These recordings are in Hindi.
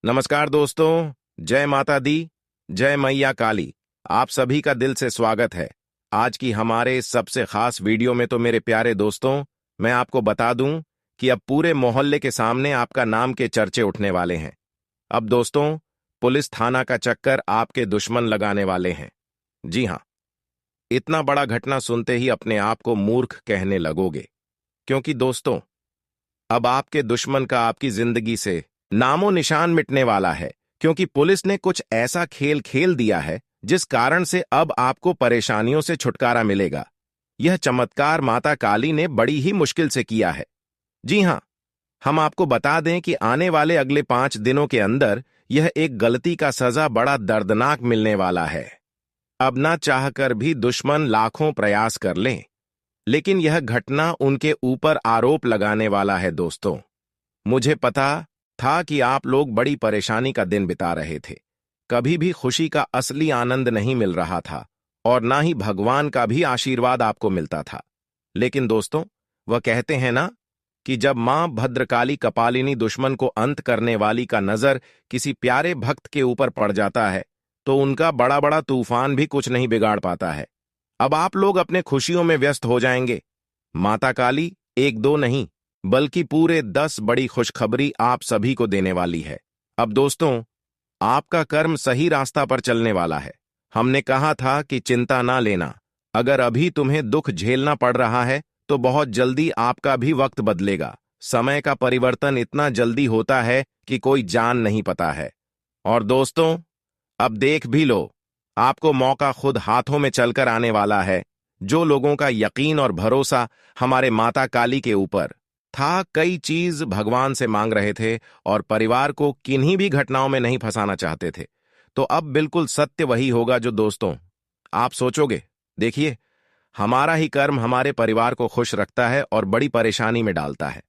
नमस्कार दोस्तों, जय माता दी, जय मैया काली। आप सभी का दिल से स्वागत है। आज की हमारे इस सबसे खास वीडियो में तो मेरे प्यारे दोस्तों, मैं आपको बता दूं कि अब पूरे मोहल्ले के सामने आपका नाम के चर्चे उठने वाले हैं। अब दोस्तों, पुलिस थाना का चक्कर आपके दुश्मन लगाने वाले हैं। जी हाँ, इतना बड़ा घटना सुनते ही अपने आप को मूर्ख कहने लगोगे, क्योंकि दोस्तों, अब आपके दुश्मन का आपकी जिंदगी से नामो निशान मिटने वाला है, क्योंकि पुलिस ने कुछ ऐसा खेल खेल दिया है जिस कारण से अब आपको परेशानियों से छुटकारा मिलेगा। यह चमत्कार माता काली ने बड़ी ही मुश्किल से किया है। जी हां, हम आपको बता दें कि आने वाले अगले 5 दिनों के अंदर यह एक गलती का सजा बड़ा दर्दनाक मिलने वाला है। अब ना चाहकर भी दुश्मन लाखों प्रयास कर लें, लेकिन यह घटना उनके ऊपर आरोप लगाने वाला है। दोस्तों, मुझे पता था कि आप लोग बड़ी परेशानी का दिन बिता रहे थे। कभी भी खुशी का असली आनंद नहीं मिल रहा था और ना ही भगवान का भी आशीर्वाद आपको मिलता था। लेकिन दोस्तों, वह कहते हैं ना कि जब मां भद्रकाली कपालिनी दुश्मन को अंत करने वाली का नजर किसी प्यारे भक्त के ऊपर पड़ जाता है, तो उनका बड़ा बड़ा तूफान भी कुछ नहीं बिगाड़ पाता है। अब आप लोग अपने खुशियों में व्यस्त हो जाएंगे। माता काली एक दो नहीं, बल्कि पूरे 10 बड़ी खुशखबरी आप सभी को देने वाली है। अब दोस्तों, आपका कर्म सही रास्ता पर चलने वाला है। हमने कहा था कि चिंता ना लेना। अगर अभी तुम्हें दुख झेलना पड़ रहा है, तो बहुत जल्दी आपका भी वक्त बदलेगा। समय का परिवर्तन इतना जल्दी होता है कि कोई जान नहीं पाता है। और दोस्तों, अब देख भी लो, आपको मौका खुद हाथों में चलकर आने वाला है। जो लोगों का यकीन और भरोसा हमारे माता काली के ऊपर था, कई चीज भगवान से मांग रहे थे और परिवार को किन्हीं भी घटनाओं में नहीं फंसाना चाहते थे, तो अब बिल्कुल सत्य वही होगा जो दोस्तों आप सोचोगे। देखिए, हमारा ही कर्म हमारे परिवार को खुश रखता है और बड़ी परेशानी में डालता है।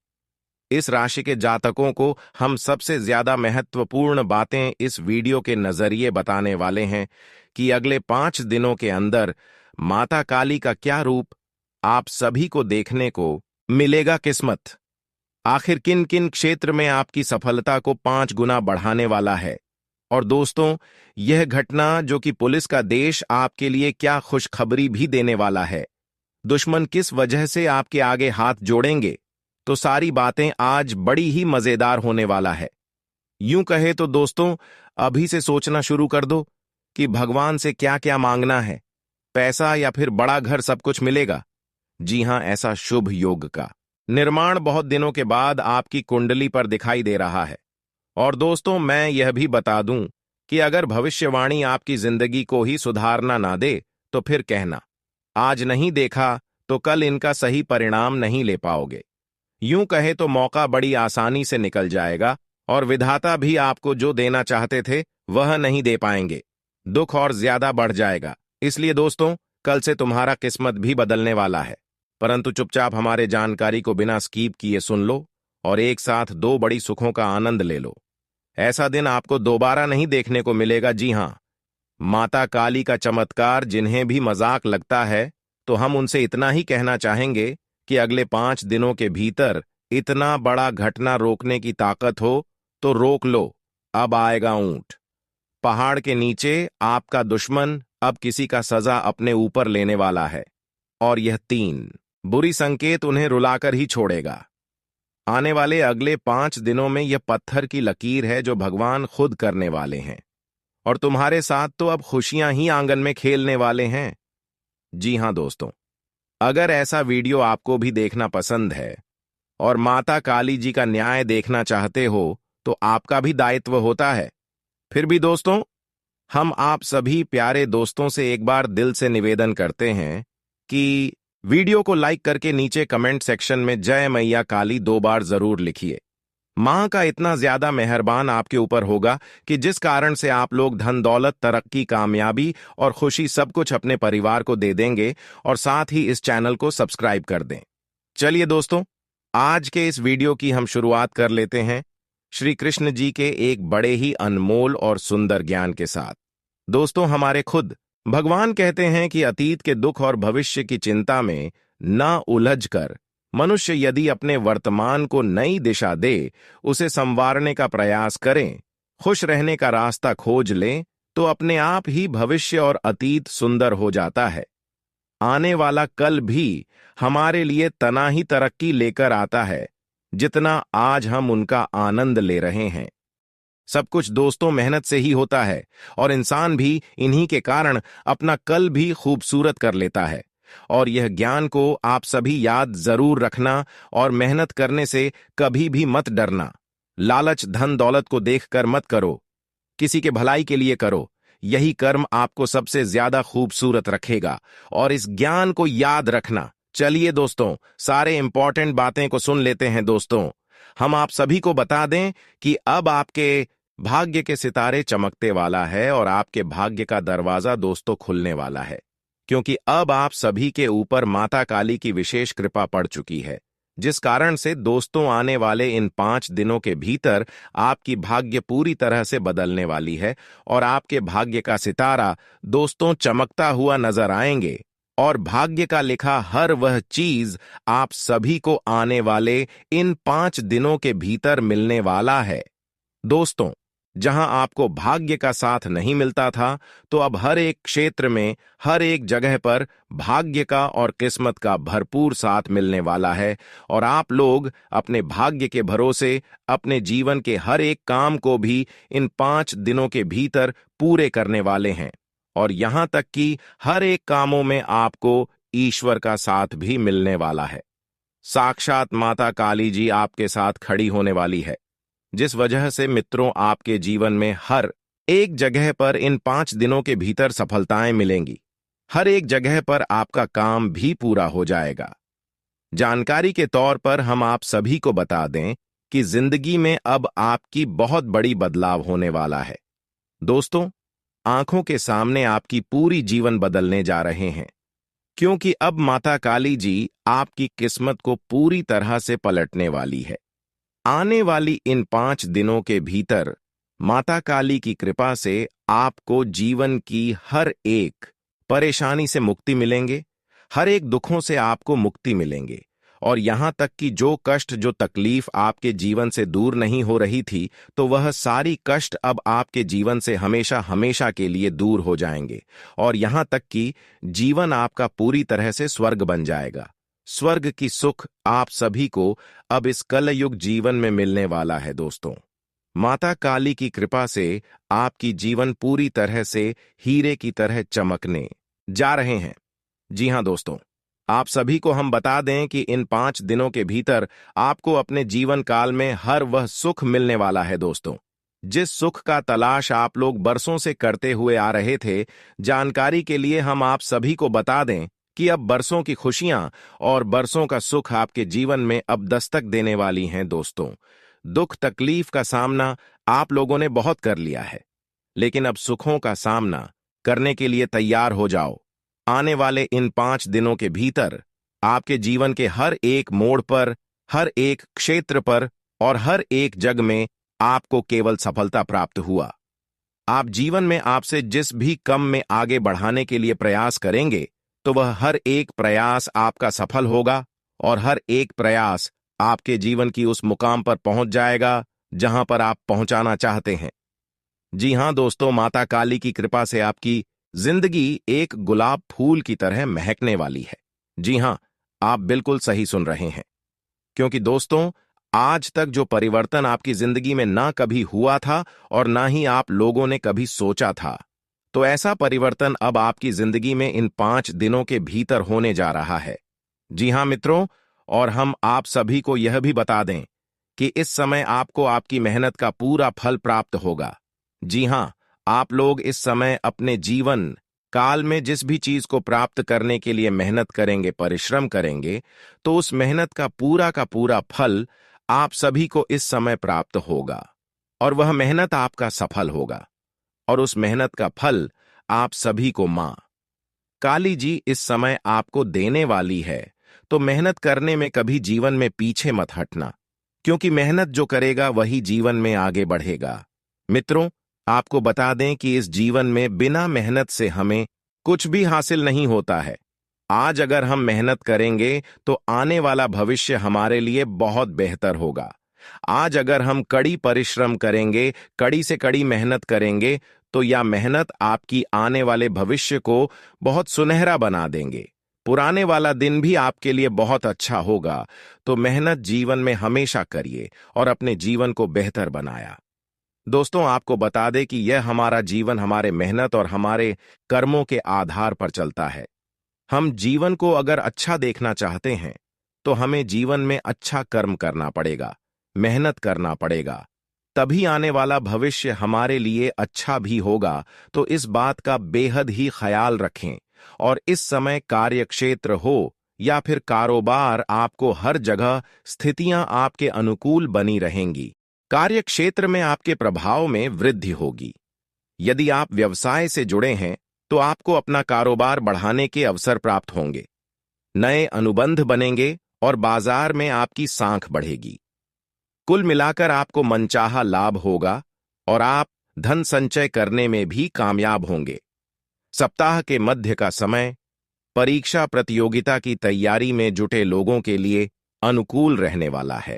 इस राशि के जातकों को हम सबसे ज्यादा महत्वपूर्ण बातें इस वीडियो के नजरिए बताने वाले हैं कि अगले 5 दिनों के अंदर माता काली का क्या रूप आप सभी को देखने को मिलेगा। किस्मत आखिर किन किन क्षेत्र में आपकी सफलता को 5 गुना बढ़ाने वाला है। और दोस्तों, यह घटना जो कि पुलिस का देश आपके लिए क्या खुशखबरी भी देने वाला है। दुश्मन किस वजह से आपके आगे हाथ जोड़ेंगे, तो सारी बातें आज बड़ी ही मजेदार होने वाला है। यूं कहे तो दोस्तों, अभी से सोचना शुरू कर दो कि भगवान से क्या क्या मांगना है। पैसा या फिर बड़ा घर, सब कुछ मिलेगा। जी हां, ऐसा शुभ योग का निर्माण बहुत दिनों के बाद आपकी कुंडली पर दिखाई दे रहा है। और दोस्तों, मैं यह भी बता दूं कि अगर भविष्यवाणी आपकी जिंदगी को ही सुधारना ना दे, तो फिर कहना आज नहीं देखा तो कल इनका सही परिणाम नहीं ले पाओगे। यूं कहे तो मौका बड़ी आसानी से निकल जाएगा और विधाता भी आपको जो देना चाहते थे वह नहीं दे पाएंगे। दुख और ज्यादा बढ़ जाएगा। इसलिए दोस्तों, कल से तुम्हारा किस्मत भी बदलने वाला है। परंतु चुपचाप हमारे जानकारी को बिना स्कीप किए सुन लो और एक साथ 2 बड़ी सुखों का आनंद ले लो। ऐसा दिन आपको दोबारा नहीं देखने को मिलेगा। जी हां, माता काली का चमत्कार जिन्हें भी मजाक लगता है, तो हम उनसे इतना ही कहना चाहेंगे कि अगले 5 दिनों के भीतर इतना बड़ा घटना रोकने की ताकत हो तो रोक लो। अब आएगा ऊंट। पहाड़ के नीचे आपका दुश्मन अब किसी का सजा अपने ऊपर लेने वाला है, और यह 3 बुरी संकेत उन्हें रुलाकर ही छोड़ेगा। आने वाले अगले 5 दिनों में यह पत्थर की लकीर है जो भगवान खुद करने वाले हैं, और तुम्हारे साथ तो अब खुशियां ही आंगन में खेलने वाले हैं। जी हां दोस्तों, अगर ऐसा वीडियो आपको भी देखना पसंद है और माता काली जी का न्याय देखना चाहते हो, तो आपका भी दायित्व होता है। फिर भी दोस्तों, हम आप सभी प्यारे दोस्तों से एक बार दिल से निवेदन करते हैं कि वीडियो को लाइक करके नीचे कमेंट सेक्शन में जय मैया काली 2 बार जरूर लिखिए। मां का इतना ज्यादा मेहरबान आपके ऊपर होगा कि जिस कारण से आप लोग धन दौलत, तरक्की, कामयाबी और खुशी सब कुछ अपने परिवार को दे देंगे, और साथ ही इस चैनल को सब्सक्राइब कर दें। चलिए दोस्तों, आज के इस वीडियो की हम शुरुआत कर लेते हैं श्री कृष्ण जी के एक बड़े ही अनमोल और सुंदर ज्ञान के साथ। दोस्तों, हमारे खुद भगवान कहते हैं कि अतीत के दुख और भविष्य की चिंता में न उलझकर मनुष्य यदि अपने वर्तमान को नई दिशा दे, उसे संवारने का प्रयास करें, खुश रहने का रास्ता खोज लें तो अपने आप ही भविष्य और अतीत सुंदर हो जाता है। आने वाला कल भी हमारे लिए तना ही तरक्की लेकर आता है, जितना आज हम उनका आनंद ले रहे हैं। सब कुछ दोस्तों मेहनत से ही होता है और इंसान भी इन्हीं के कारण अपना कल भी खूबसूरत कर लेता है। और यह ज्ञान को आप सभी याद जरूर रखना और मेहनत करने से कभी भी मत डरना। लालच धन दौलत को देखकर मत करो, किसी के भलाई के लिए करो। यही कर्म आपको सबसे ज्यादा खूबसूरत रखेगा और इस ज्ञान को याद रखना। चलिए दोस्तों, सारे इंपॉर्टेंट बातें को सुन लेते हैं। दोस्तों, हम आप सभी को बता दें कि अब आपके भाग्य के सितारे चमकते वाला है और आपके भाग्य का दरवाजा दोस्तों खुलने वाला है, क्योंकि अब आप सभी के ऊपर माता काली की विशेष कृपा पड़ चुकी है, जिस कारण से दोस्तों आने वाले इन 5 दिनों के भीतर आपकी भाग्य पूरी तरह से बदलने वाली है और आपके भाग्य का सितारा दोस्तों चमकता हुआ नजर आएंगे और भाग्य का लिखा हर वह चीज आप सभी को आने वाले इन 5 दिनों के भीतर मिलने वाला है। दोस्तों, जहां आपको भाग्य का साथ नहीं मिलता था, तो अब हर एक क्षेत्र में, हर एक जगह पर भाग्य का और किस्मत का भरपूर साथ मिलने वाला है और आप लोग अपने भाग्य के भरोसे अपने जीवन के हर एक काम को भी इन 5 दिनों के भीतर पूरे करने वाले हैं। और यहां तक कि हर एक कामों में आपको ईश्वर का साथ भी मिलने वाला है। साक्षात माता काली जी आपके साथ खड़ी होने वाली है, जिस वजह से मित्रों आपके जीवन में हर एक जगह पर इन 5 दिनों के भीतर सफलताएं मिलेंगी। हर एक जगह पर आपका काम भी पूरा हो जाएगा। जानकारी के तौर पर हम आप सभी को बता दें कि जिंदगी में अब आपकी बहुत बड़ी बदलाव होने वाला है। दोस्तों, आंखों के सामने आपकी पूरी जीवन बदलने जा रहे हैं, क्योंकि अब माता काली जी आपकी किस्मत को पूरी तरह से पलटने वाली है। आने वाली इन 5 दिनों के भीतर माता काली की कृपा से आपको जीवन की हर एक परेशानी से मुक्ति मिलेंगे, हर एक दुखों से आपको मुक्ति मिलेंगे और यहां तक कि जो कष्ट, जो तकलीफ आपके जीवन से दूर नहीं हो रही थी, तो वह सारी कष्ट अब आपके जीवन से हमेशा हमेशा के लिए दूर हो जाएंगे और यहां तक कि जीवन आपका पूरी तरह से स्वर्ग बन जाएगा। स्वर्ग की सुख आप सभी को अब इस कलयुग जीवन में मिलने वाला है। दोस्तों, माता काली की कृपा से आपकी जीवन पूरी तरह से हीरे की तरह चमकने जा रहे हैं। जी हां दोस्तों, आप सभी को हम बता दें कि इन 5 दिनों के भीतर आपको अपने जीवन काल में हर वह सुख मिलने वाला है। दोस्तों, जिस सुख का तलाश आप लोग बरसों से करते हुए आ रहे थे, जानकारी के लिए हम आप सभी को बता दें कि अब बरसों की खुशियां और बरसों का सुख आपके जीवन में अब दस्तक देने वाली हैं। दोस्तों, दुख तकलीफ का सामना आप लोगों ने बहुत कर लिया है, लेकिन अब सुखों का सामना करने के लिए तैयार हो जाओ। आने वाले इन 5 दिनों के भीतर आपके जीवन के हर एक मोड़ पर, हर एक क्षेत्र पर और हर एक जग में आपको केवल सफलता प्राप्त हुआ। आप जीवन में आपसे जिस भी कम में आगे बढ़ाने के लिए प्रयास करेंगे, तो वह हर एक प्रयास आपका सफल होगा और हर एक प्रयास आपके जीवन की उस मुकाम पर पहुंच जाएगा जहां पर आप पहुंचाना चाहते हैं। जी हां दोस्तों, माता काली की कृपा से आपकी जिंदगी एक गुलाब फूल की तरह महकने वाली है। जी हां, आप बिल्कुल सही सुन रहे हैं, क्योंकि दोस्तों, आज तक जो परिवर्तन आपकी जिंदगी में ना कभी हुआ था और ना ही आप लोगों ने कभी सोचा था, तो ऐसा परिवर्तन अब आपकी जिंदगी में इन 5 दिनों के भीतर होने जा रहा है। जी हां मित्रों, और हम आप सभी को यह भी बता दें कि इस समय आपको आपकी मेहनत का पूरा फल प्राप्त होगा। जी हां, आप लोग इस समय अपने जीवन काल में जिस भी चीज को प्राप्त करने के लिए मेहनत करेंगे, परिश्रम करेंगे, तो उस मेहनत का पूरा फल आप सभी को इस समय प्राप्त होगा और वह मेहनत आपका सफल होगा और उस मेहनत का फल आप सभी को मां काली जी इस समय आपको देने वाली है। तो मेहनत करने में कभी जीवन में पीछे मत हटना, क्योंकि मेहनत जो करेगा वही जीवन में आगे बढ़ेगा। मित्रों, आपको बता दें कि इस जीवन में बिना मेहनत से हमें कुछ भी हासिल नहीं होता है। आज अगर हम मेहनत करेंगे तो आने वाला भविष्य हमारे लिए बहुत बेहतर होगा। आज अगर हम कड़ी परिश्रम करेंगे, कड़ी से कड़ी मेहनत करेंगे, तो यह मेहनत आपकी आने वाले भविष्य को बहुत सुनहरा बना देंगे। पुराने वाला दिन भी आपके लिए बहुत अच्छा होगा। तो मेहनत जीवन में हमेशा करिए और अपने जीवन को बेहतर बनाया। दोस्तों, आपको बता दें कि यह हमारा जीवन हमारे मेहनत और हमारे कर्मों के आधार पर चलता है। हम जीवन को अगर अच्छा देखना चाहते हैं, तो हमें जीवन में अच्छा कर्म करना पड़ेगा, मेहनत करना पड़ेगा। तभी आने वाला भविष्य हमारे लिए अच्छा भी होगा। तो इस बात का बेहद ही ख्याल रखें। और इस समय कार्यक्षेत्र हो या फिर कारोबार, आपको हर जगह स्थितियां आपके अनुकूल बनी रहेंगी। कार्यक्षेत्र में आपके प्रभाव में वृद्धि होगी। यदि आप व्यवसाय से जुड़े हैं, तो आपको अपना कारोबार बढ़ाने के अवसर प्राप्त होंगे। नए अनुबंध बनेंगे और बाजार में आपकी साख बढ़ेगी। कुल मिलाकर आपको मनचाहा लाभ होगा और आप धन संचय करने में भी कामयाब होंगे। सप्ताह के मध्य का समय परीक्षा प्रतियोगिता की तैयारी में जुटे लोगों के लिए अनुकूल रहने वाला है।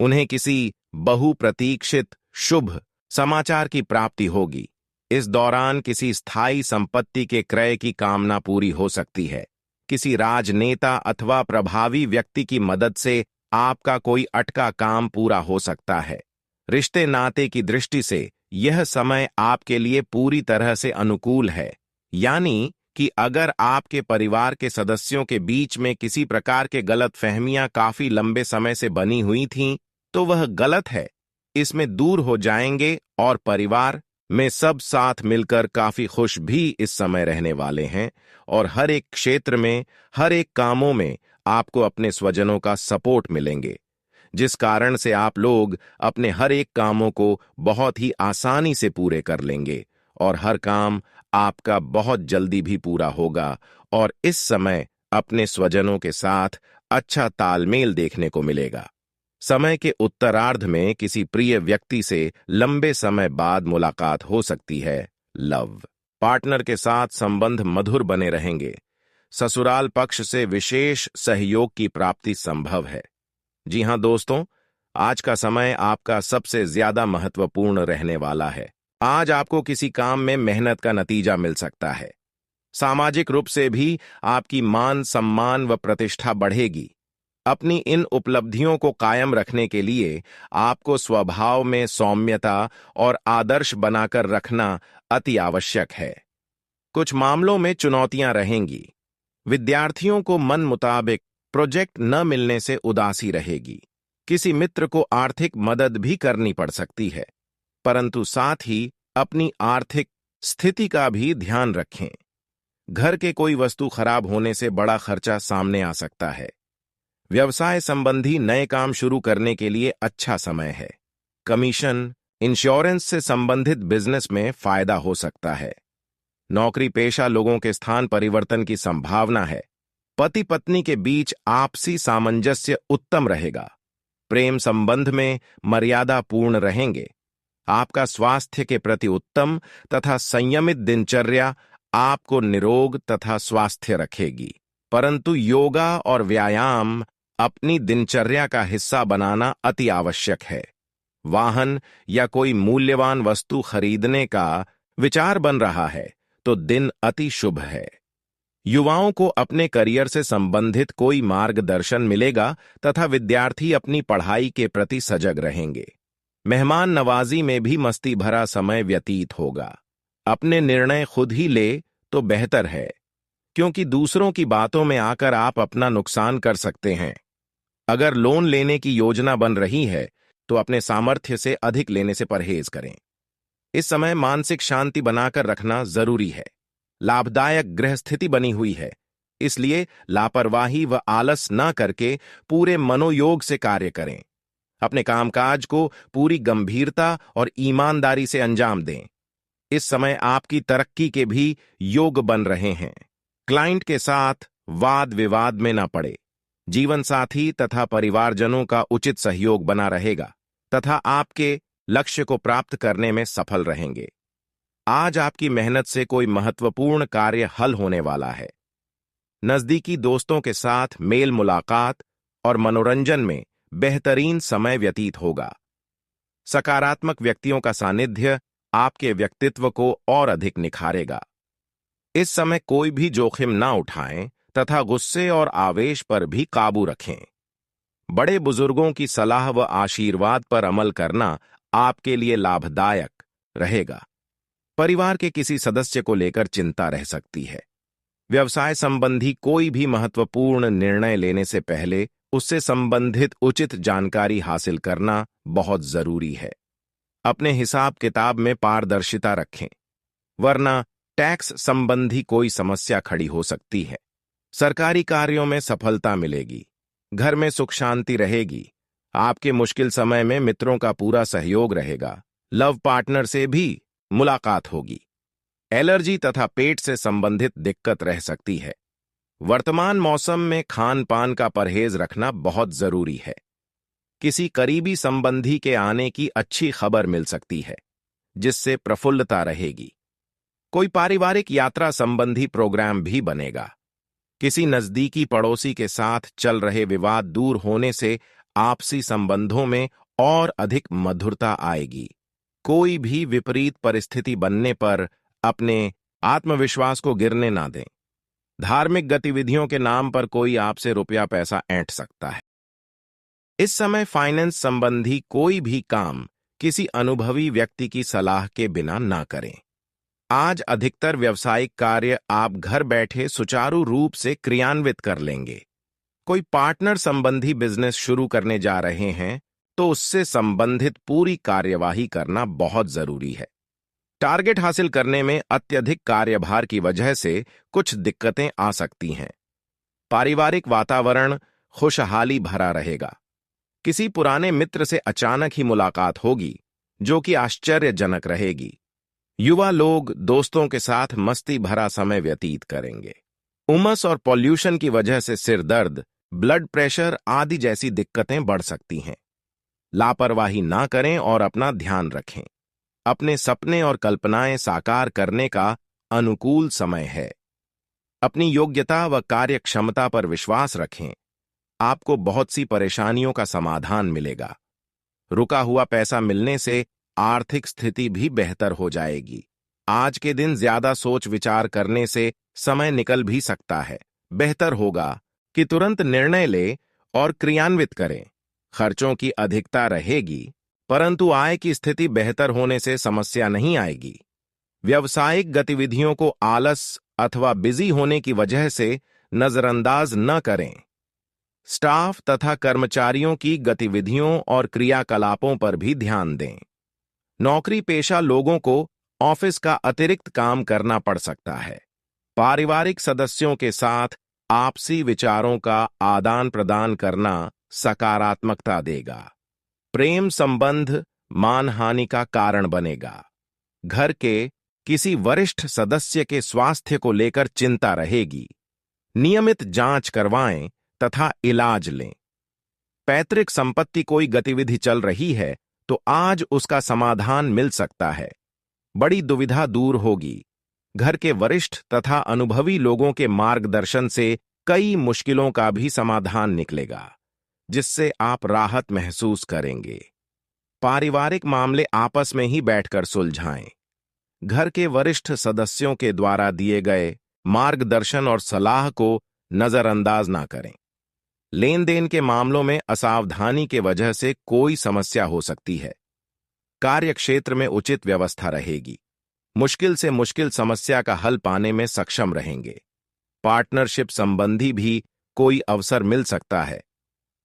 उन्हें किसी बहुप्रतीक्षित शुभ समाचार की प्राप्ति होगी। इस दौरान किसी स्थायी संपत्ति के क्रय की कामना पूरी हो सकती है। किसी राजनेता अथवा प्रभावी व्यक्ति की मदद से आपका कोई अटका काम पूरा हो सकता है। रिश्ते नाते की दृष्टि से यह समय आपके लिए पूरी तरह से अनुकूल है। यानी कि अगर आपके परिवार के सदस्यों के बीच में किसी प्रकार के गलतफहमियां काफी लंबे समय से बनी हुई थीं, तो वह गलत है, इसमें दूर हो जाएंगे और परिवार में सब साथ मिलकर काफी खुश भी इस समय रहने वाले हैं। और हर एक क्षेत्र में, हर एक कामों में आपको अपने स्वजनों का सपोर्ट मिलेंगे, जिस कारण से आप लोग अपने हर एक कामों को बहुत ही आसानी से पूरे कर लेंगे और हर काम आपका बहुत जल्दी भी पूरा होगा। और इस समय अपने स्वजनों के साथ अच्छा तालमेल देखने को मिलेगा। समय के उत्तरार्ध में किसी प्रिय व्यक्ति से लंबे समय बाद मुलाकात हो सकती है। लव पार्टनर के साथ संबंध मधुर बने रहेंगे। ससुराल पक्ष से विशेष सहयोग की प्राप्ति संभव है। जी हां दोस्तों, आज का समय आपका सबसे ज्यादा महत्वपूर्ण रहने वाला है। आज आपको किसी काम में मेहनत का नतीजा मिल सकता है। सामाजिक रूप से भी आपकी मान सम्मान व प्रतिष्ठा बढ़ेगी। अपनी इन उपलब्धियों को कायम रखने के लिए आपको स्वभाव में सौम्यता और आदर्श बनाकर रखना अति आवश्यक है। कुछ मामलों में चुनौतियां रहेंगी। विद्यार्थियों को मन मुताबिक प्रोजेक्ट न मिलने से उदासी रहेगी। किसी मित्र को आर्थिक मदद भी करनी पड़ सकती है, परंतु साथ ही अपनी आर्थिक स्थिति का भी ध्यान रखें। घर के कोई वस्तु खराब होने से बड़ा खर्चा सामने आ सकता है। व्यवसाय संबंधी नए काम शुरू करने के लिए अच्छा समय है। कमीशन, इंश्योरेंस से संबंधित बिजनेस में फायदा हो सकता है। नौकरी पेशा लोगों के स्थान परिवर्तन की संभावना है। पति पत्नी के बीच आपसी सामंजस्य उत्तम रहेगा। प्रेम संबंध में मर्यादा पूर्ण रहेंगे। आपका स्वास्थ्य के प्रति उत्तम तथा संयमित दिनचर्या आपको निरोग तथा स्वास्थ्य रखेगी। परंतु योगा और व्यायाम अपनी दिनचर्या का हिस्सा बनाना अति आवश्यक है। वाहन या कोई मूल्यवान वस्तु खरीदने का विचार बन रहा है तो दिन अति शुभ है। युवाओं को अपने करियर से संबंधित कोई मार्गदर्शन मिलेगा तथा विद्यार्थी अपनी पढ़ाई के प्रति सजग रहेंगे। मेहमान नवाजी में भी मस्ती भरा समय व्यतीत होगा। अपने निर्णय खुद ही ले तो बेहतर है, क्योंकि दूसरों की बातों में आकर आप अपना नुकसान कर सकते हैं। अगर लोन लेने की योजना बन रही है तो अपने सामर्थ्य से अधिक लेने से परहेज करें। इस समय मानसिक शांति बनाकर रखना जरूरी है। लाभदायक गृह स्थिति बनी हुई है, इसलिए लापरवाही व आलस न करके पूरे मनोयोग से कार्य करें। अपने कामकाज को पूरी गंभीरता और ईमानदारी से अंजाम दें। इस समय आपकी तरक्की के भी योग बन रहे हैं। क्लाइंट के साथ वाद विवाद में न पड़े। जीवन साथी तथा परिवारजनों का उचित सहयोग बना रहेगा तथा आपके लक्ष्य को प्राप्त करने में सफल रहेंगे। आज आपकी मेहनत से कोई महत्वपूर्ण कार्य हल होने वाला है। नजदीकी दोस्तों के साथ मेल मुलाकात और मनोरंजन में बेहतरीन समय व्यतीत होगा। सकारात्मक व्यक्तियों का सानिध्य आपके व्यक्तित्व को और अधिक निखारेगा। इस समय कोई भी जोखिम ना उठाएं तथा गुस्से और आवेश पर भी काबू रखें। बड़े बुजुर्गों की सलाह व आशीर्वाद पर अमल करना आपके लिए लाभदायक रहेगा। परिवार के किसी सदस्य को लेकर चिंता रह सकती है। व्यवसाय संबंधी कोई भी महत्वपूर्ण निर्णय लेने से पहले उससे संबंधित उचित जानकारी हासिल करना बहुत जरूरी है। अपने हिसाब किताब में पारदर्शिता रखें, वरना टैक्स संबंधी कोई समस्या खड़ी हो सकती है। सरकारी कार्यों में सफलता मिलेगी। घर में सुख शांति रहेगी। आपके मुश्किल समय में मित्रों का पूरा सहयोग रहेगा। लव पार्टनर से भी मुलाकात होगी। एलर्जी तथा पेट से संबंधित दिक्कत रह सकती है। वर्तमान मौसम में खान पान का परहेज रखना बहुत जरूरी है। किसी करीबी संबंधी के आने की अच्छी खबर मिल सकती है, जिससे प्रफुल्लता रहेगी। कोई पारिवारिक यात्रा संबंधी प्रोग्राम भी बनेगा। किसी नजदीकी पड़ोसी के साथ चल रहे विवाद दूर होने से आपसी संबंधों में और अधिक मधुरता आएगी। कोई भी विपरीत परिस्थिति बनने पर अपने आत्मविश्वास को गिरने ना दें। धार्मिक गतिविधियों के नाम पर कोई आपसे रुपया पैसा ऐंठ सकता है। इस समय फाइनेंस संबंधी कोई भी काम किसी अनुभवी व्यक्ति की सलाह के बिना ना करें। आज अधिकतर व्यावसायिक कार्य आप घर बैठे सुचारू रूप से क्रियान्वित कर लेंगे। कोई पार्टनर संबंधी बिजनेस शुरू करने जा रहे हैं तो उससे संबंधित पूरी कार्यवाही करना बहुत जरूरी है। टारगेट हासिल करने में अत्यधिक कार्यभार की वजह से कुछ दिक्कतें आ सकती हैं। पारिवारिक वातावरण खुशहाली भरा रहेगा। किसी पुराने मित्र से अचानक ही मुलाकात होगी, जो कि आश्चर्यजनक रहेगी। युवा लोग दोस्तों के साथ मस्ती भरा समय व्यतीत करेंगे। उमस और पॉल्यूशन की वजह से सिर दर्द, ब्लड प्रेशर आदि जैसी दिक्कतें बढ़ सकती हैं। लापरवाही ना करें और अपना ध्यान रखें। अपने सपने और कल्पनाएं साकार करने का अनुकूल समय है। अपनी योग्यता व कार्य क्षमता पर विश्वास रखें। आपको बहुत सी परेशानियों का समाधान मिलेगा। रुका हुआ पैसा मिलने से आर्थिक स्थिति भी बेहतर हो जाएगी। आज के दिन ज्यादा सोच विचार करने से समय निकल भी सकता है। बेहतर होगा कि तुरंत निर्णय लें और क्रियान्वित करें। खर्चों की अधिकता रहेगी, परंतु आय की स्थिति बेहतर होने से समस्या नहीं आएगी। व्यावसायिक गतिविधियों को आलस अथवा बिजी होने की वजह से नजरअंदाज न करें। स्टाफ तथा कर्मचारियों की गतिविधियों और क्रियाकलापों पर भी ध्यान दें। नौकरी पेशा लोगों को ऑफिस का अतिरिक्त काम करना पड़ सकता है। पारिवारिक सदस्यों के साथ आपसी विचारों का आदान प्रदान करना सकारात्मकता देगा। प्रेम संबंध मानहानि का कारण बनेगा। घर के किसी वरिष्ठ सदस्य के स्वास्थ्य को लेकर चिंता रहेगी। नियमित जांच करवाएं तथा इलाज लें। पैतृक संपत्ति कोई गतिविधि चल रही है तो आज उसका समाधान मिल सकता है। बड़ी दुविधा दूर होगी। घर के वरिष्ठ तथा अनुभवी लोगों के मार्गदर्शन से कई मुश्किलों का भी समाधान निकलेगा, जिससे आप राहत महसूस करेंगे। पारिवारिक मामले आपस में ही बैठकर सुलझाएं। घर के वरिष्ठ सदस्यों के द्वारा दिए गए मार्गदर्शन और सलाह को नजरअंदाज ना करें। लेन देन के मामलों में असावधानी के वजह से कोई समस्या हो सकती है। कार्य क्षेत्र में उचित व्यवस्था रहेगी। मुश्किल से मुश्किल समस्या का हल पाने में सक्षम रहेंगे। पार्टनरशिप संबंधी भी कोई अवसर मिल सकता है।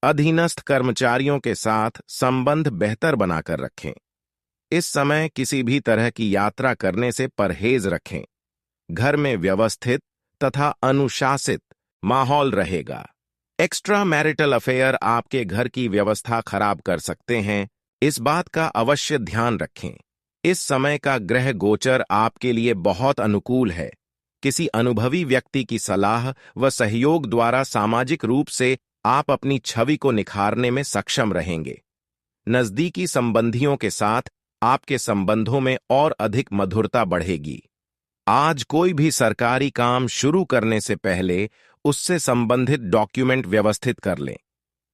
अधीनस्थ कर्मचारियों के साथ संबंध बेहतर बनाकर रखें। इस समय किसी भी तरह की यात्रा करने से परहेज रखें। घर में व्यवस्थित तथा अनुशासित माहौल रहेगा। एक्स्ट्रा मैरिटल अफेयर आपके घर की व्यवस्था खराब कर सकते हैं, इस बात का अवश्य ध्यान रखें। इस समय का ग्रह गोचर आपके लिए बहुत अनुकूल है। किसी अनुभवी व्यक्ति की सलाह व सहयोग द्वारा सामाजिक रूप से आप अपनी छवि को निखारने में सक्षम रहेंगे। नजदीकी संबंधियों के साथ आपके संबंधों में और अधिक मधुरता बढ़ेगी। आज कोई भी सरकारी काम शुरू करने से पहले उससे संबंधित डॉक्यूमेंट व्यवस्थित कर लें।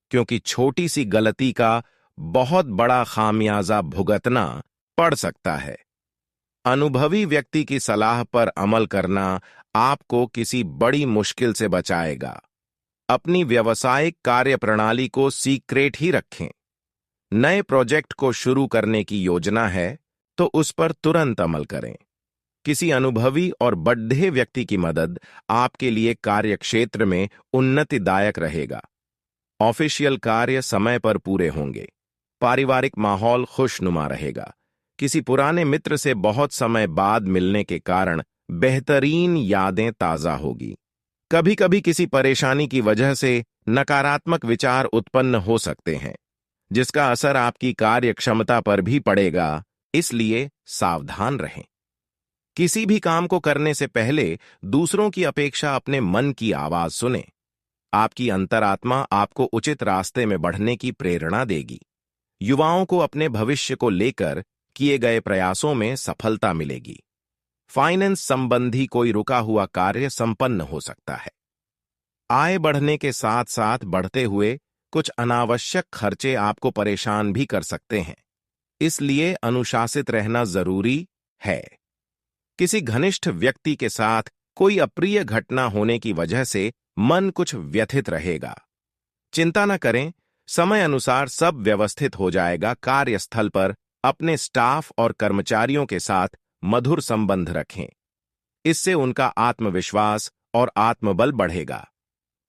क्योंकि छोटी सी गलती का बहुत बड़ा खामियाजा भुगतना पड़ सकता है। अनुभवी व्यक्ति की सलाह पर अमल करना आपको किसी बड़ी मुश्किल से बचाएगा। अपनी व्यावसायिक कार्यप्रणाली को सीक्रेट ही रखें। नए प्रोजेक्ट को शुरू करने की योजना है तो उस पर तुरंत अमल करें। किसी अनुभवी और बड्ढे व्यक्ति की मदद आपके लिए कार्यक्षेत्र में उन्नतिदायक रहेगा। ऑफिशियल कार्य समय पर पूरे होंगे। पारिवारिक माहौल खुशनुमा रहेगा। किसी पुराने मित्र से बहुत समय बाद मिलने के कारण बेहतरीन यादें ताजा होगी। कभी कभी किसी परेशानी की वजह से नकारात्मक विचार उत्पन्न हो सकते हैं, जिसका असर आपकी कार्य क्षमता पर भी पड़ेगा, इसलिए सावधान रहें। किसी भी काम को करने से पहले दूसरों की अपेक्षा अपने मन की आवाज सुनें। आपकी अंतरात्मा आपको उचित रास्ते में बढ़ने की प्रेरणा देगी। युवाओं को अपने भविष्य को लेकर किए गए प्रयासों में सफलता मिलेगी। फाइनेंस संबंधी कोई रुका हुआ कार्य संपन्न हो सकता है। आय बढ़ने के साथ साथ बढ़ते हुए कुछ अनावश्यक खर्चे आपको परेशान भी कर सकते हैं, इसलिए अनुशासित रहना जरूरी है। किसी घनिष्ठ व्यक्ति के साथ कोई अप्रिय घटना होने की वजह से मन कुछ व्यथित रहेगा। चिंता न करें, समय अनुसार सब व्यवस्थित हो जाएगा। कार्यस्थल पर अपने स्टाफ और कर्मचारियों के साथ मधुर संबंध रखें। इससे उनका आत्मविश्वास और आत्मबल बढ़ेगा।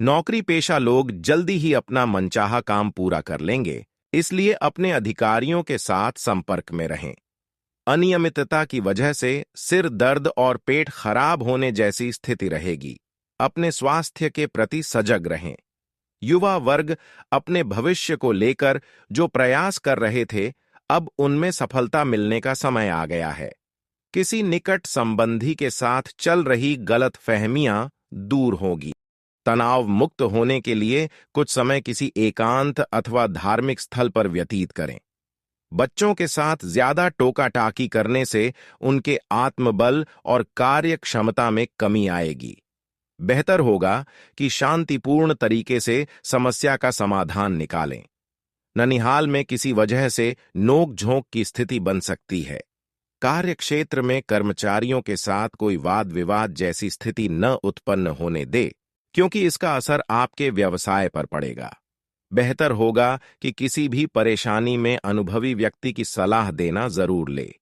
नौकरी पेशा लोग जल्दी ही अपना मनचाहा काम पूरा कर लेंगे, इसलिए अपने अधिकारियों के साथ संपर्क में रहें। अनियमितता की वजह से सिर दर्द और पेट खराब होने जैसी स्थिति रहेगी। अपने स्वास्थ्य के प्रति सजग रहें। युवा वर्ग अपने भविष्य को लेकर जो प्रयास कर रहे थे, अब उनमें सफलता मिलने का समय आ गया है। किसी निकट संबंधी के साथ चल रही गलतफहमियां दूर होगी। तनाव मुक्त होने के लिए कुछ समय किसी एकांत अथवा धार्मिक स्थल पर व्यतीत करें। बच्चों के साथ ज्यादा टोका-टाकी करने से उनके आत्मबल और कार्य क्षमता में कमी आएगी। बेहतर होगा कि शांतिपूर्ण तरीके से समस्या का समाधान निकालें। ननिहाल में किसी वजह से नोक-झोंक की स्थिति बन सकती है। कार्यक्षेत्र में कर्मचारियों के साथ कोई वाद विवाद जैसी स्थिति न उत्पन्न होने दे, क्योंकि इसका असर आपके व्यवसाय पर पड़ेगा। बेहतर होगा कि किसी भी परेशानी में अनुभवी व्यक्ति की सलाह देना जरूर ले।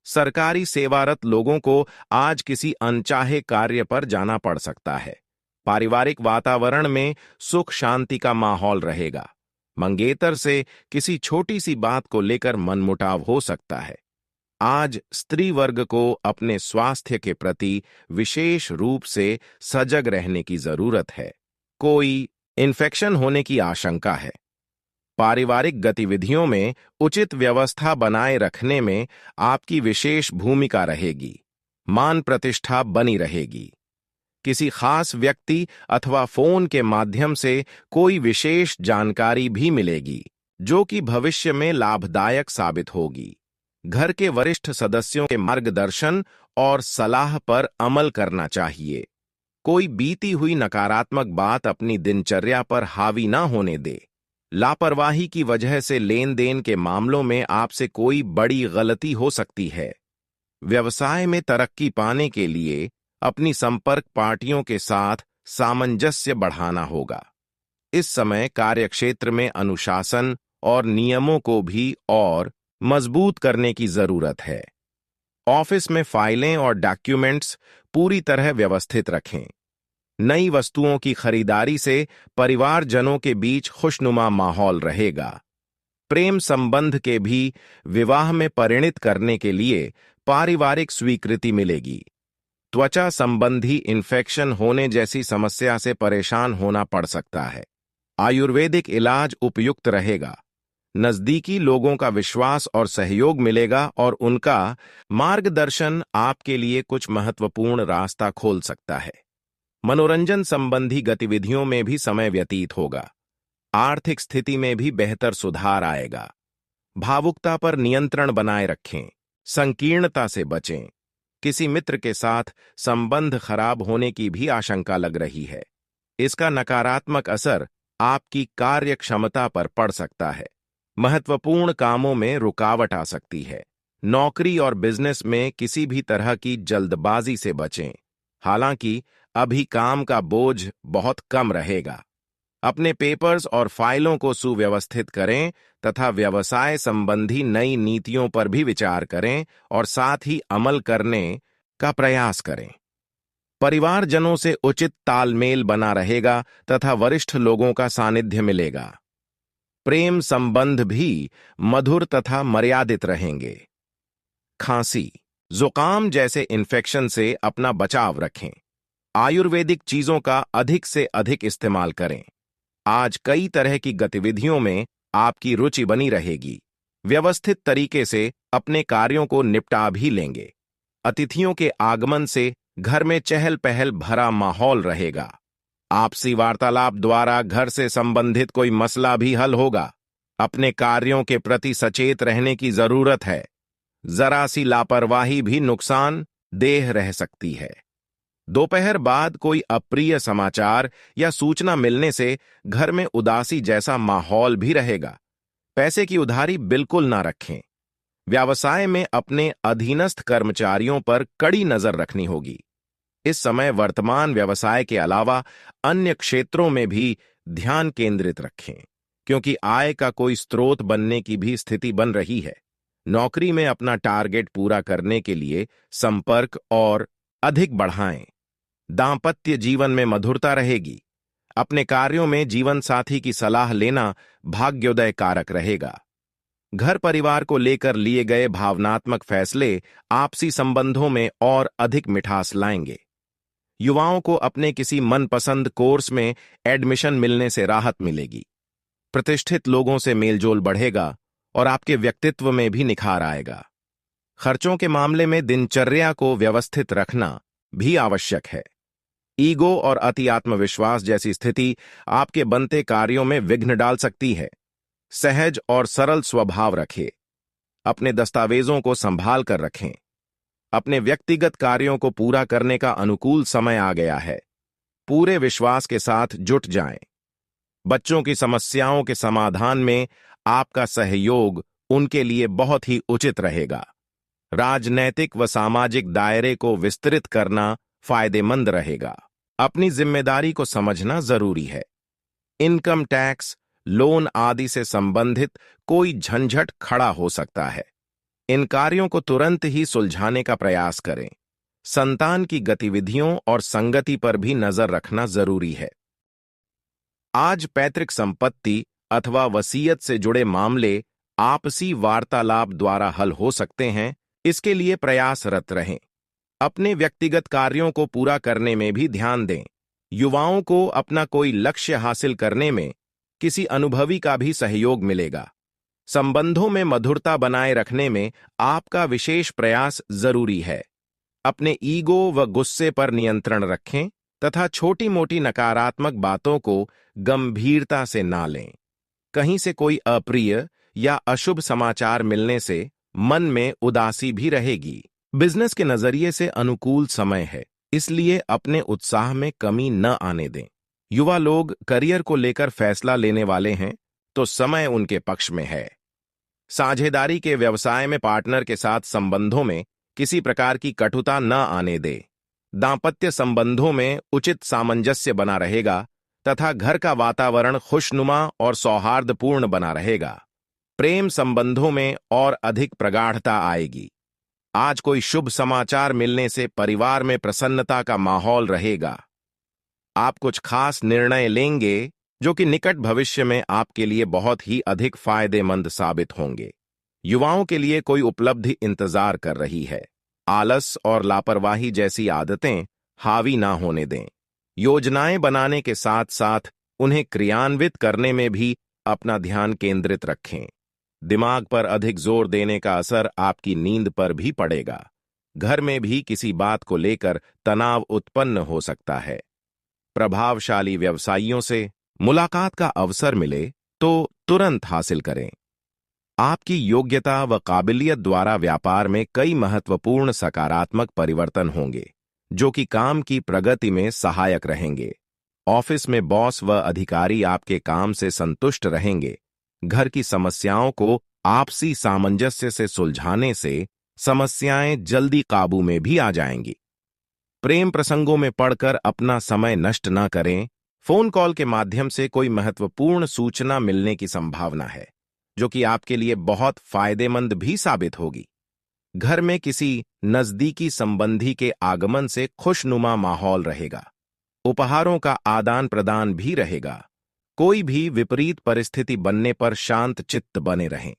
सरकारी सेवारत लोगों को आज किसी अनचाहे कार्य पर जाना पड़ सकता है। पारिवारिक वातावरण में सुख शांति का माहौल रहेगा। मंगेतर से किसी छोटी सी बात को लेकर मनमुटाव हो सकता है। आज स्त्री वर्ग को अपने स्वास्थ्य के प्रति विशेष रूप से सजग रहने की जरूरत है। कोई इन्फेक्शन होने की आशंका है। पारिवारिक गतिविधियों में उचित व्यवस्था बनाए रखने में आपकी विशेष भूमिका रहेगी। मान प्रतिष्ठा बनी रहेगी। किसी खास व्यक्ति अथवा फोन के माध्यम से कोई विशेष जानकारी भी मिलेगी, जो कि भविष्य में लाभदायक साबित होगी। घर के वरिष्ठ सदस्यों के मार्गदर्शन और सलाह पर अमल करना चाहिए। कोई बीती हुई नकारात्मक बात अपनी दिनचर्या पर हावी ना होने दे। लापरवाही की वजह से लेन देन के मामलों में आपसे कोई बड़ी गलती हो सकती है। व्यवसाय में तरक्की पाने के लिए अपनी संपर्क पार्टियों के साथ सामंजस्य बढ़ाना होगा। इस समय कार्यक्षेत्र में अनुशासन और नियमों को भी और मजबूत करने की जरूरत है। ऑफिस में फाइलें और डॉक्यूमेंट्स पूरी तरह व्यवस्थित रखें। नई वस्तुओं की खरीदारी से परिवारजनों के बीच खुशनुमा माहौल रहेगा। प्रेम संबंध के भी विवाह में परिणित करने के लिए पारिवारिक स्वीकृति मिलेगी। त्वचा संबंधी इन्फेक्शन होने जैसी समस्या से परेशान होना पड़ सकता है। आयुर्वेदिक इलाज उपयुक्त रहेगा। नजदीकी लोगों का विश्वास और सहयोग मिलेगा और उनका मार्गदर्शन आपके लिए कुछ महत्वपूर्ण रास्ता खोल सकता है। मनोरंजन संबंधी गतिविधियों में भी समय व्यतीत होगा। आर्थिक स्थिति में भी बेहतर सुधार आएगा। भावुकता पर नियंत्रण बनाए रखें। संकीर्णता से बचें। किसी मित्र के साथ संबंध खराब होने की भी आशंका लग रही है। इसका नकारात्मक असर आपकी कार्य क्षमता पर पड़ सकता है। महत्वपूर्ण कामों में रुकावट आ सकती है। नौकरी और बिजनेस में किसी भी तरह की जल्दबाजी से बचें। हालांकि अभी काम का बोझ बहुत कम रहेगा। अपने पेपर्स और फाइलों को सुव्यवस्थित करें तथा व्यवसाय संबंधी नई नीतियों पर भी विचार करें और साथ ही अमल करने का प्रयास करें। परिवारजनों से उचित तालमेल बना रहेगा तथा वरिष्ठ लोगों का सानिध्य मिलेगा। प्रेम संबंध भी मधुर तथा मर्यादित रहेंगे। खांसी, जुकाम जैसे इन्फेक्शन से अपना बचाव रखें। आयुर्वेदिक चीजों का अधिक से अधिक इस्तेमाल करें। आज कई तरह की गतिविधियों में आपकी रुचि बनी रहेगी। व्यवस्थित तरीके से अपने कार्यों को निपटा भी लेंगे। अतिथियों के आगमन से घर में चहल पहल भरा माहौल रहेगा। आपसी वार्तालाप द्वारा घर से संबंधित कोई मसला भी हल होगा। अपने कार्यों के प्रति सचेत रहने की जरूरत है। जरा सी लापरवाही भी नुकसान देह रह सकती है। दोपहर बाद कोई अप्रिय समाचार या सूचना मिलने से घर में उदासी जैसा माहौल भी रहेगा। पैसे की उधारी बिल्कुल ना रखें। व्यवसाय में अपने अधीनस्थ कर्मचारियों पर कड़ी नजर रखनी होगी। इस समय वर्तमान व्यवसाय के अलावा अन्य क्षेत्रों में भी ध्यान केंद्रित रखें, क्योंकि आय का कोई स्रोत बनने की भी स्थिति बन रही है। नौकरी में अपना टारगेट पूरा करने के लिए संपर्क और अधिक बढ़ाएं। दांपत्य जीवन में मधुरता रहेगी। अपने कार्यों में जीवन साथी की सलाह लेना भाग्योदय कारक रहेगा। घर परिवार को लेकर लिए गए भावनात्मक फैसले आपसी संबंधों में और अधिक मिठास लाएंगे। युवाओं को अपने किसी मनपसंद कोर्स में एडमिशन मिलने से राहत मिलेगी। प्रतिष्ठित लोगों से मेलजोल बढ़ेगा और आपके व्यक्तित्व में भी निखार आएगा। खर्चों के मामले में दिनचर्या को व्यवस्थित रखना भी आवश्यक है। ईगो और अति आत्मविश्वास जैसी स्थिति आपके बनते कार्यों में विघ्न डाल सकती है। सहज और सरल स्वभाव रखें। अपने दस्तावेजों को संभाल कर रखें। अपने व्यक्तिगत कार्यों को पूरा करने का अनुकूल समय आ गया है। पूरे विश्वास के साथ जुट जाएं। बच्चों की समस्याओं के समाधान में आपका सहयोग उनके लिए बहुत ही उचित रहेगा। राजनैतिक व सामाजिक दायरे को विस्तृत करना फायदेमंद रहेगा। अपनी जिम्मेदारी को समझना जरूरी है। इनकम टैक्स, लोन आदि से संबंधित कोई झंझट खड़ा हो सकता है। इन कार्यों को तुरंत ही सुलझाने का प्रयास करें। संतान की गतिविधियों और संगति पर भी नजर रखना जरूरी है। आज पैतृक संपत्ति अथवा वसीयत से जुड़े मामले आपसी वार्तालाप द्वारा हल हो सकते हैं। इसके लिए प्रयासरत रहें। अपने व्यक्तिगत कार्यों को पूरा करने में भी ध्यान दें। युवाओं को अपना कोई लक्ष्य हासिल करने में किसी अनुभवी का भी सहयोग मिलेगा। संबंधों में मधुरता बनाए रखने में आपका विशेष प्रयास जरूरी है। अपने ईगो व गुस्से पर नियंत्रण रखें तथा छोटी मोटी नकारात्मक बातों को गंभीरता से ना लें। कहीं से कोई अप्रिय या अशुभ समाचार मिलने से मन में उदासी भी रहेगी। बिजनेस के नजरिए से अनुकूल समय है, इसलिए अपने उत्साह में कमी न आने दें। युवा लोग करियर को लेकर फैसला लेने वाले हैं, तो समय उनके पक्ष में है। साझेदारी के व्यवसाय में पार्टनर के साथ संबंधों में किसी प्रकार की कटुता न आने दे। दांपत्य संबंधों में उचित सामंजस्य बना रहेगा तथा घर का वातावरण खुशनुमा और सौहार्दपूर्ण बना रहेगा। प्रेम संबंधों में और अधिक प्रगाढ़ता आएगी। आज कोई शुभ समाचार मिलने से परिवार में प्रसन्नता का माहौल रहेगा। आप कुछ खास निर्णय लेंगे जो कि निकट भविष्य में आपके लिए बहुत ही अधिक फायदेमंद साबित होंगे। युवाओं के लिए कोई उपलब्धि इंतजार कर रही है। आलस और लापरवाही जैसी आदतें हावी ना होने दें। योजनाएं बनाने के साथ साथ उन्हें क्रियान्वित करने में भी अपना ध्यान केंद्रित रखें। दिमाग पर अधिक जोर देने का असर आपकी नींद पर भी पड़ेगा। घर में भी किसी बात को लेकर तनाव उत्पन्न हो सकता है। प्रभावशाली व्यवसायियों से मुलाकात का अवसर मिले तो तुरंत हासिल करें। आपकी योग्यता व काबिलियत द्वारा व्यापार में कई महत्वपूर्ण सकारात्मक परिवर्तन होंगे, जो कि काम की प्रगति में सहायक रहेंगे। ऑफिस में बॉस व अधिकारी आपके काम से संतुष्ट रहेंगे। घर की समस्याओं को आपसी सामंजस्य से सुलझाने से समस्याएं जल्दी काबू में भी आ जाएंगी। प्रेम प्रसंगों में पड़कर अपना समय नष्ट न करें। फोन कॉल के माध्यम से कोई महत्वपूर्ण सूचना मिलने की संभावना है, जो कि आपके लिए बहुत फायदेमंद भी साबित होगी। घर में किसी नजदीकी संबंधी के आगमन से खुशनुमा माहौल रहेगा। उपहारों का आदान प्रदान भी रहेगा। कोई भी विपरीत परिस्थिति बनने पर शांत चित्त बने रहें।